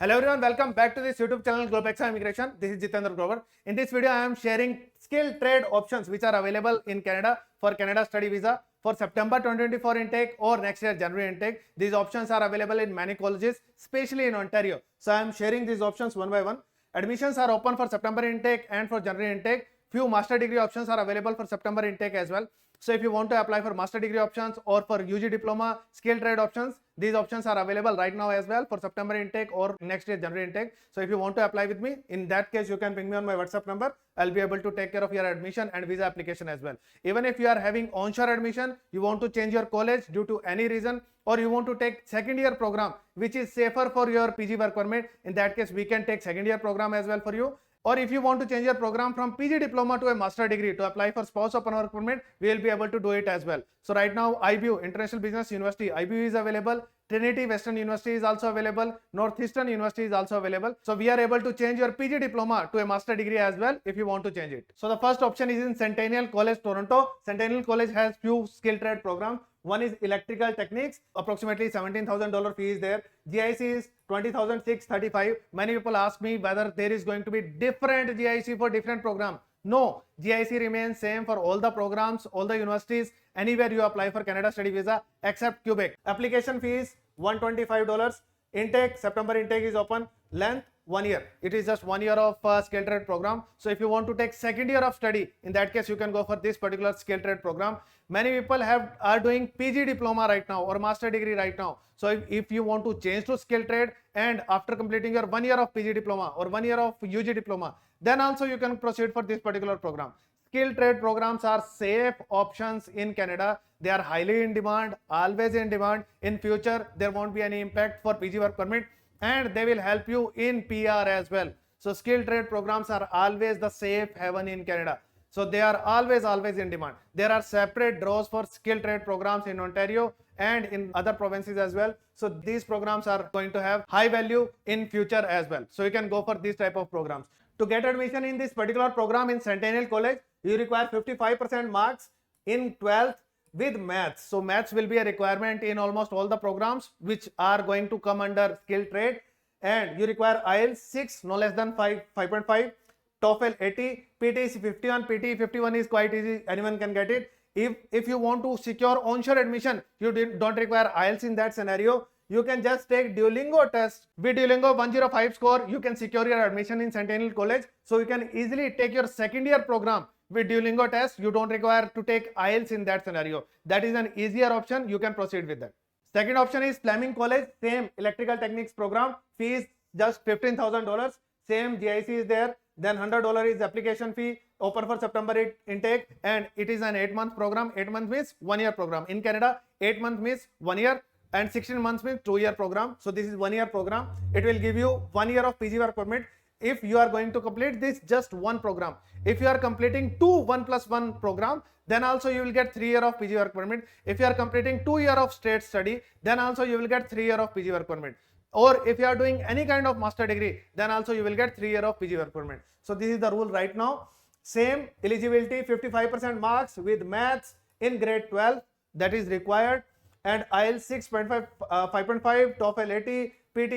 Hello everyone, welcome back to this YouTube channel Globexa Immigration. This is Jitendra Grover. In this video, I am sharing skilled trade options which are available in Canada for Canada study visa for September 2024 intake or next year January intake. These options are available in many colleges, especially in Ontario. So I am sharing these options one by one. Admissions are open for September intake and for January intake. Few master degree options are available for September intake as well. So if you want to apply for master degree options or for UG diploma skilled trade options, these options are available right now as well for September intake or next year January intake. So if you want to apply with me, in that case you can ping me on my WhatsApp number. I'll be able to take care of your admission and visa application as well. Even if you are having onshore admission, you want to change your college due to any reason, or you want to take second year program which is safer for your PG work permit, in that case we can take second year program as well for you. Or if you want to change your program from PG diploma to a master degree to apply for spouse open work permit, we will be able to do it as well. So right now IBU, International Business University, IBU is available. Trinity Western University is also available. Northeastern University is also available. So we are able to change your PG diploma to a master degree as well if you want to change it. So the first option is in Centennial College, Toronto. Centennial College has few skill trade programs. One is Electrical Techniques, approximately $17,000 fee is there. GIC is $20,635. Many people ask me whether there is going to be different GIC for different program. No, GIC remains same for all the programs, all the universities, anywhere you apply for Canada study visa except Quebec. Application fee is $125. Intake, September intake is open. Length, 1 year. It is just 1 year of skill trade program. So if you want to take second year of study, in that case you can go for this particular skill trade program. Many people are doing PG diploma right now or master degree right now. So if you want to change to skill trade and after completing your 1 year of PG diploma or 1 year of UG diploma, then also you can proceed for this particular program. Skill trade programs are safe options in Canada. They are highly in demand, always in demand. In future, there won't be any impact for PG work permit, and they will help you in PR as well. So skill trade programs are always the safe haven in Canada. So they are always in demand. There are separate draws for skill trade programs in Ontario and in other provinces as well. So these programs are going to have high value in future as well. So you can go for these type of programs. To get admission in this particular program in Centennial College, you require 55% marks in 12th with maths. So maths will be a requirement in almost all the programs which are going to come under skill trade, and you require IELTS 6 no less than 5.5, TOEFL 80, PT is 51, PT 51 is quite easy, anyone can get it. If you want to secure onshore admission, you don't require IELTS in that scenario. You can just take Duolingo test. With Duolingo 105 score, you can secure your admission in Centennial College. So you can easily take your second year program with Duolingo test. You don't require to take IELTS in that scenario. That is an easier option. You can proceed with that. Second option is Fleming College, same Electrical Techniques program. Fee is just $15,000. Same GIC is there. Then $100 is application fee, open for September intake, and it is an 8-month program. 8 months means 1 year program. In Canada, 8 months means 1 year and 16 months means 2 year program. So this is 1 year program. It will give you 1 year of PG work permit if you are going to complete this just one program. If you are completing 1+1 program, then also you will get 3 year of PG work permit. If you are completing 2 year of straight study, then also you will get 3 year of PG work permit. Or if you are doing any kind of master degree, then also you will get 3 year of PG work permit. So this is the rule right now. Same eligibility, 55% marks with maths in grade 12, that is required, and IELTS 6.5, 5.5, TOEFL 80,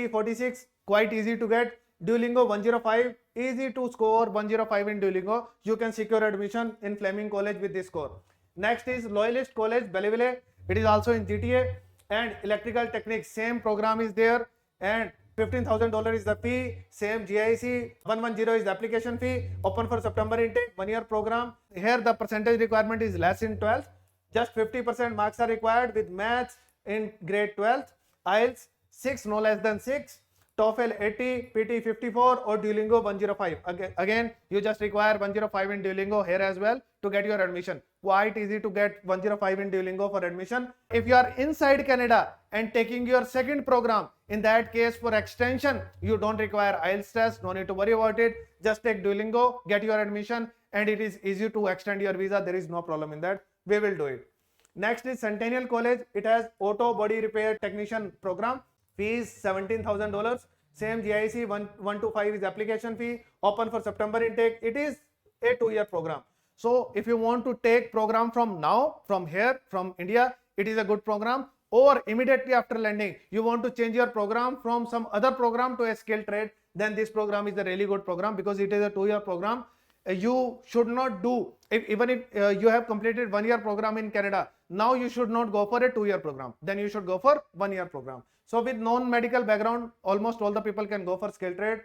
PT 46, quite easy to get. Duolingo 105, easy to score 105 in Duolingo. You can secure admission in Fleming College with this score. Next is Loyalist College, Belleville. It is also in GTA, and Electrical Techniques, same program is there, and $15,000 is the fee. Same GIC, 110 is the application fee. Open for September intake, 1 year program. Here the percentage requirement is less in 12th. Just 50% marks are required with maths in grade 12th. IELTS 6 no less than 6. TOEFL 80, PT 54 or Duolingo 105. Again, you just require 105 in Duolingo here as well to get your admission. Quite easy to get 105 in Duolingo for admission. If you are inside Canada and taking your second program, in that case for extension, you don't require IELTS test. No need to worry about it. Just take Duolingo, get your admission, and it is easy to extend your visa. There is no problem in that. We will do it. Next is Centennial College. It has auto body repair technician program. Fee is $17,000. Same GIC 125 is application fee. Open for September intake. It is a 2-year program. So if you want to take program from now, from here, from India, it is a good program. or immediately after landing you want to change your program from some other program to a skilled trade, then this program is a really good program because it is a 2-year program. You should not do, even if you have completed 1-year program in Canada, now you should not go for a 2-year program, then you should go for 1-year program. So with non-medical background, almost all the people can go for skilled trade.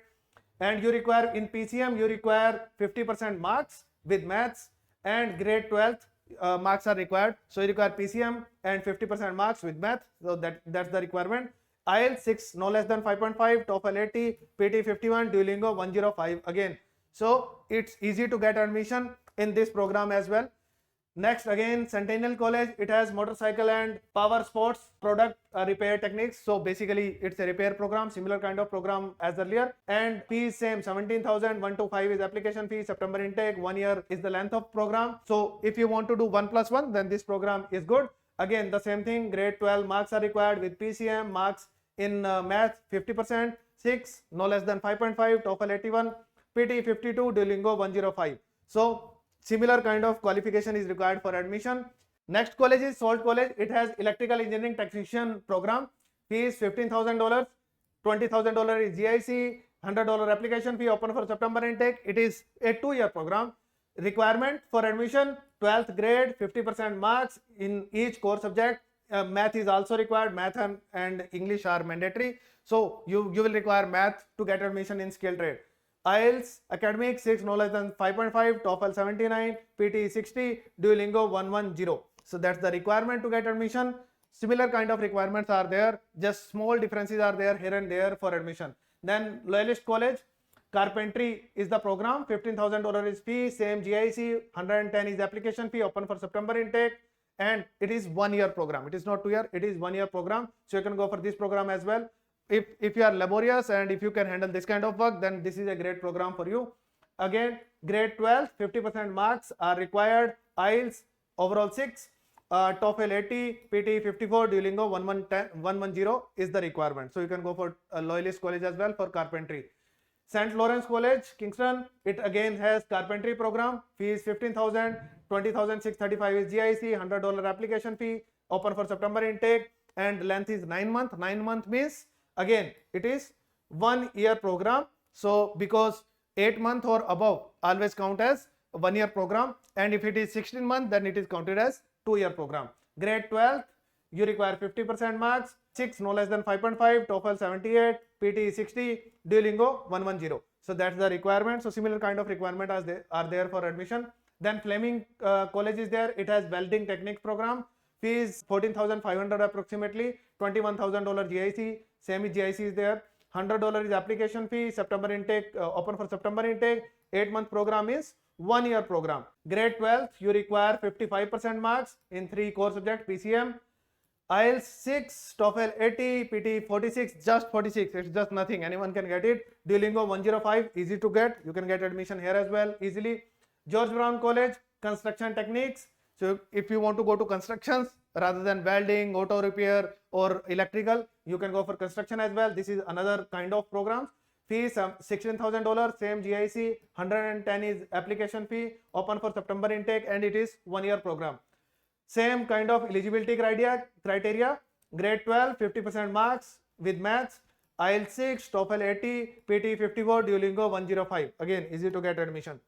And you require, in PCM you require 50% marks with maths, and grade 12th marks are required. So you require PCM and 50% marks with math. So that's the requirement. IELTS 6 no less than 5.5, TOEFL 80, PT 51, Duolingo 105 again. So it's easy to get admission in this program as well. Next, again, Centennial College, it has motorcycle and power sports product repair techniques. So basically it's a repair program, similar kind of program as earlier. And fee is same, 17,125 is application fee, September intake, 1 year is the length of program. So if you want to do 1+1, then this program is good. Again, the same thing, grade 12 marks are required with PCM, marks in math 50%, 6 no less than 5.5, TOEFL 81, PT 52, Duolingo 105. So similar kind of qualification is required for admission. Next college is Sault College. It has electrical engineering technician program. Fee is $15,000. $20,000 is GIC. $100 application fee, open for September intake. It is a 2-year program. Requirement for admission, 12th grade, 50% marks in each core subject. Math is also required. Math and English are mandatory. So you will require math to get admission in skilled trade. IELTS academic 6 no less than 5.5, TOEFL 79, PT 60, Duolingo 110. So that's the requirement to get admission. Similar kind of requirements are there, just small differences are there here and there for admission. Then Loyalist College, Carpentry is the program, $15,000 is fee, same GIC, 110 is application fee, open for September intake, and it is 1-year program. It is not 2-year, it is 1-year program. So you can go for this program as well. If you are laborious and if you can handle this kind of work, then this is a great program for you. Again, grade 12, 50% marks are required. IELTS overall 6, TOEFL 80, PT 54, Duolingo 110 is the requirement. So you can go for Loyalist College as well for carpentry. St. Lawrence College, Kingston, it again has carpentry program. Fee is 15,000, 20,635 is GIC, $100 application fee, open for September intake, and length is 9 months. 9 month means again it is 1-year program. So because 8 month or above always count as 1-year program, and if it is 16 months then it is counted as 2-year program. Grade 12 you require 50% marks, 6 no less than 5.5, TOEFL 78, PT 60, Duolingo 110. So that's the requirement. So similar kind of requirement are there for admission. Then Fleming College is there. It has Welding Techniques program. Fees 14,500 approximately, $21,000 GIC. Same is GIC is there. $100 is application fee. September intake, open for September intake. 8-month program is 1-year program. Grade 12 you require 55% marks in 3 core subjects, PCM, IELTS 6, TOEFL 80, PT 46, just 46, it's just nothing, anyone can get it. Duolingo 105, easy to get, you can get admission here as well easily. George Brown College, construction techniques. So if you want to go to constructions rather than welding, auto repair or electrical, you can go for construction as well. This is another kind of program. Fees $16,000, same GIC, 110 is application fee, open for September intake, and it is 1-year program. Same kind of eligibility criteria, grade 12, 50% marks with maths, IELTS 6, TOEFL 80, PT 54, Duolingo 105. Again, easy to get admission.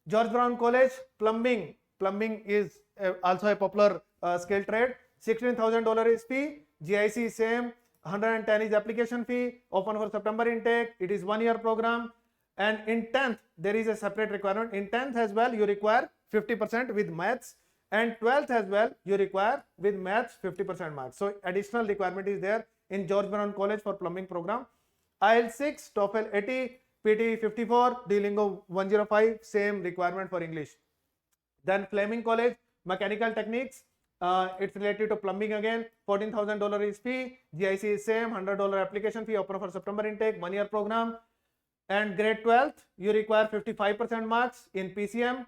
George Brown College, plumbing. Plumbing is also a popular skill trade. $16,000 is fee, GIC same, 110 is application fee, open for September intake. It is 1-year program. And in 10th, there is a separate requirement. In 10th as well, you require 50% with maths. And 12th as well, you require with maths 50% marks. So additional requirement is there in George Brown College for plumbing program. IELTS 6, TOEFL 80, PT 54, Duolingo 105, same requirement for English. Then Fleming College, mechanical techniques. It's related to plumbing again. $14,000 is fee. GIC is same. $100 application fee. Open for September intake. 1-year program. And grade 12th, you require 55% marks in PCM.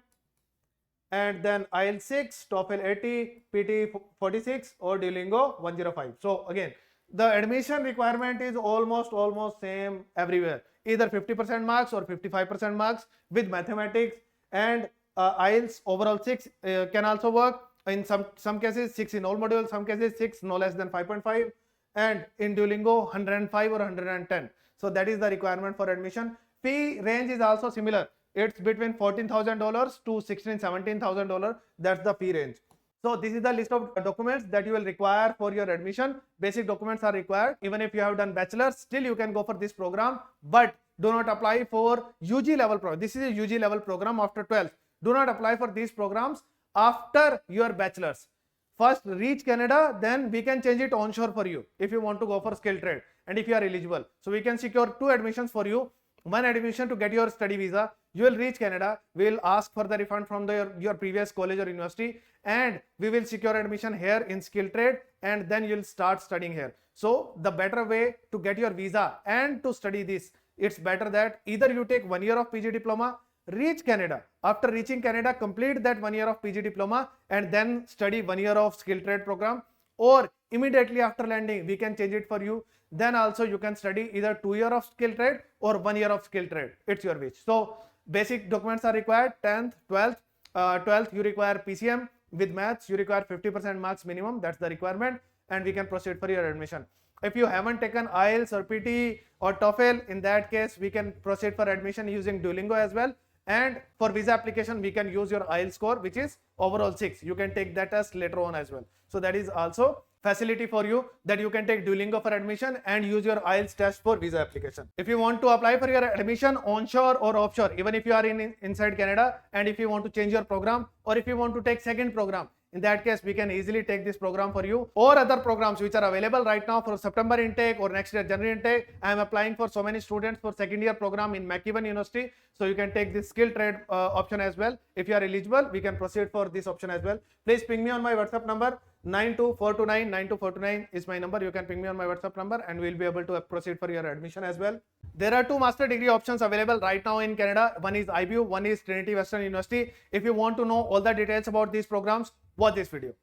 And then IELTS 6, TOEFL 80, PT 46 or Duolingo 105. So again, the admission requirement is almost same everywhere. Either 50% marks or 55% marks with mathematics, and IELTS overall 6 can also work. In some cases 6 in all modules, some cases 6 no less than 5.5, and in Duolingo 105 or 110. So that is the requirement for admission. Fee range is also similar. It's between $14,000 to $17,000. That's the fee range. So this is the list of documents that you will require for your admission. Basic documents are required. Even if you have done bachelor's, still you can go for this program, but do not apply for UG level program. This is a UG level program after 12th. Do not apply for these programs after your bachelor's. First reach Canada, then we can change it onshore for you if you want to go for skilled trade and if you are eligible. So we can secure 2 admissions for you. One admission to get your study visa. You will reach Canada. We will ask for the refund from your previous college or university, and we will secure admission here in skilled trade, and then you will start studying here. So the better way to get your visa and to study this, it's better that either you take 1 year of PG diploma, reach Canada. After reaching Canada, complete that 1 year of PG diploma and then study 1 year of skilled trade program, or immediately after landing we can change it for you. Then also you can study either 2 year of skilled trade or 1 year of skilled trade. It's your wish. So basic documents are required. 10th, 12th, 12th you require PCM. With maths you require 50% marks minimum. That's the requirement, and we can proceed for your admission. If you haven't taken IELTS or PT or TOEFL, in that case we can proceed for admission using Duolingo as well. And for visa application we can use your IELTS score, which is overall 6. You can take that test later on as well. So that is also facility for you, that you can take Duolingo for admission and use your IELTS test for visa application. If you want to apply for your admission onshore or offshore, even if you are inside Canada, and if you want to change your program, or if you want to take second program, in that case we can easily take this program for you, or other programs which are available right now for September intake or next year January intake. I am applying for so many students for second year program in McEwan University, so you can take this skill trade option as well. If you are eligible, we can proceed for this option as well. Please ping me on my WhatsApp number. 92429 92429 is my number. You can ping me on my WhatsApp number and we will be able to proceed for your admission as well. There are 2 master degree options available right now in Canada. One is IBU, one is Trinity Western University. If you want to know all the details about these programs, watch this video.